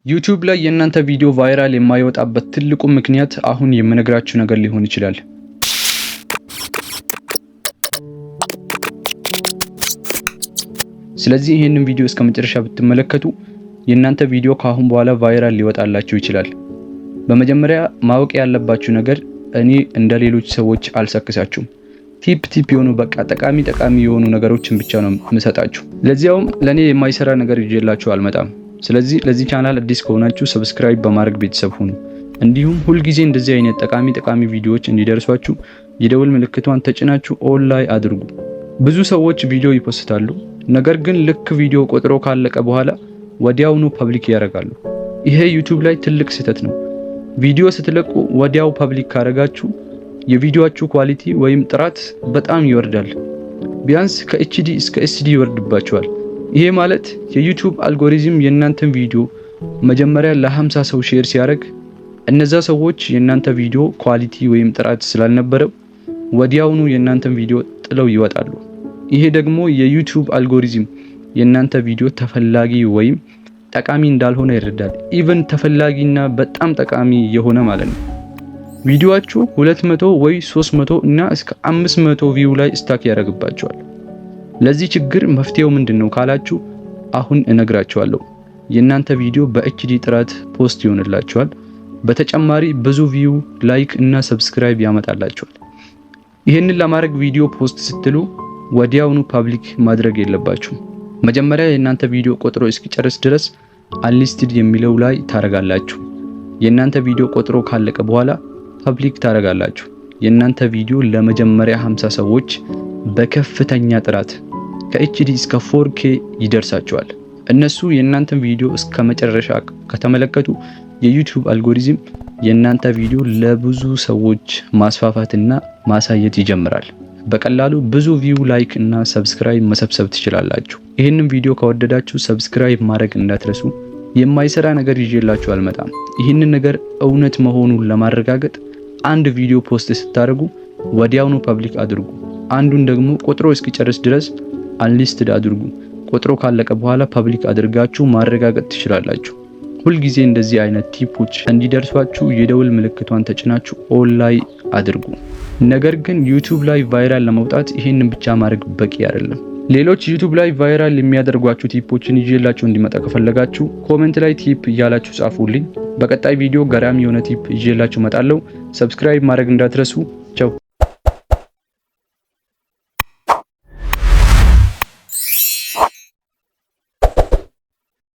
ዩቲዩብ ላይ የእናንተ ቪዲዮ ቫይራል የማይወጣበት ትልቁ ምክንያት አሁን የምነግራችሁ ነገር ሊሆን ይችላል። ስለዚህ ይሄንን ቪዲዮ እስከመጨረሻ ብትመለከቱ የእናንተ ቪዲዮ ካሁን በኋላ ቫይራል ሊወጣላችሁ ይችላል። በመጀመሪያ ማወቅ ያለባችሁ ነገር እኔ እንደሌሎች ሰዎች አልሰክሳችሁም። ቲፕ የሆኑ በቃ ጠቃሚ የሆኑ ነገሮችን ብቻ ነው የምሰጣችሁ። ለዚያውም ለኔ የማይሰራ ነገር ይዤላችሁ አልመጣም። ስለዚህ ለዚህ ቻናል አዲስ ከሆናችሁ ሰብስክራይብ በማድረግ ቤተሰብ ሁኑ። እንዲሁም ሁል ጊዜ እንደዚህ አይነት ጠቃሚ ቪዲዮዎች እንዲደርሷችሁ የደውል ምልክቷን ተጭናችሁ ኦል ላይ አድርጉ። ብዙ ሰዎች ቪዲዮ ይፖስታሉ፣ ነገር ግን ልክ ቪዲዮ ቆጥሮ ካለቀ በኋላ ወዲያውኑ ፐብሊክ ያደርጋሉ። ይሄ ዩቲዩብ ላይ ትልቅ ስህተት ነው። ቪዲዮ ስትለቁ ወዲያው ፐብሊክ ካደረጋችሁ የቪዲዮአችሁ ኳሊቲ ወይም ጥራት በጣም ይወርዳል። ቢያንስ ከኤችዲ እስከ ኤስዲ ይወርድባችኋል። ይሄ ማለት የዩቲዩብ አልጎሪዝም የእናንተን ቪዲዮ መጀመሪያ ለ50 ሰው ሼር ሲያደርግ እነዛ ሰዎች የእናንተ ቪዲዮ ኳሊቲ ወይም ጥራት ስላልነበረው ወዲያውኑ የእናንተን ቪዲዮ ጥለው ይወጣሉ። ይሄ ደግሞ የዩቲዩብ አልጎሪዝም የእናንተ ቪዲዮ ተፈላጊ ወይም ጠቃሚ እንዳልሆነ ይረዳል። ኢቭን ተፈላጊና በጣም ጠቃሚ የሆነ ማለት ነው። ቪዲዮአችሁ 200 ወይ 300 እና እስከ 500 ቪው ላይ ስታክ ያደርግባችኋል። ለዚህ ችግር መፍትሄው ምንድነው ካላችሁ አሁን እነግራችኋለሁ። የእናንተ ቪዲዮ በኤችዲ ጥራት ፖስት ይሆንላችኋል። በተጨማሪ ብዙ ቪው፣ ላይክ እና ሰብስክራይብ ያመጣላችኋል። ይሄንን ለማድረግ ቪዲዮ ፖስት ስትሉ ወዲያውኑ ፐብሊክ ማድረግ የለባችሁም። መጀመሪያ የእናንተ ቪዲዮ ቆጥሮ እስኪጨርስ ድረስ አንሊስትድ የሚለው ላይ ታረጋላችሁ። የእናንተ ቪዲዮ ቆጥሮ ካለቀ በኋላ ፐብሊክ ታረጋላችሁ። የእናንተ ቪዲዮ ለመጀመሪያ 50 ሰዎች በከፍተኛ ጥራት ከኤችዲ እስከ 4K ይደርሳቸዋል። እነሱ የእናንተን ቪዲዮ እስከ መጨረሻ ከተመለከቱ የዩቲዩብ አልጎሪዝም የእናንተ ቪዲዮ ለብዙ ሰዎች ማስፋፋትና ማሳየት ይጀምራል። በቀላሉ ብዙ ቪው፣ ላይክ እና ሰብስክራይብ መሰብሰብ ትችላላችሁ። ይህንን ቪዲዮ ከወደዳችሁ ሰብስክራይብ ማድረግ እንዳትረሱ። የማይሰራ ነገር ይዤላችሁ አልመጣም። ይህንን ነገር እውነት መሆኑን ለማረጋገጥ አንድ ቪዲዮ ፖስት ስታደርጉ ወዲያውኑ ፐብሊክ አድርጉ። አንዱን ደግሞ ቆጥሮ እስኪጨርስ ድረስ አንሊስትድ አድርጉ። ቆጥሮ ካለቀ በኋላ ፐብሊክ አድርጋችሁ ማረጋገጥ ትችላላችሁ። ሁልጊዜ እንደዚህ አይነት ቲፖች እንዲደርሷችሁ የደውል ምልክቷን ተጭናችሁ ኦል ላይ አድርጉ። ነገር ግን ዩቲዩብ ላይ ቫይራል ለመውጣት ይሄንን ብቻ ማድረግ በቂ አይደለም። ሌሎች ዩቲዩብ ላይ ቫይራል የሚያደርጓችሁ ቲፖችን ይዤላችሁ እንዲመጣ ከፈለጋችሁ ኮሜንት ላይ ቲፕ እያላችሁ ጻፉልኝ። በቀጣይ ቪዲዮ ገራሚ የሆነ ቲፕ ይዤላችሁ እመጣለሁ። ሰብስክራይብ ማድረግ እንዳትረሱ።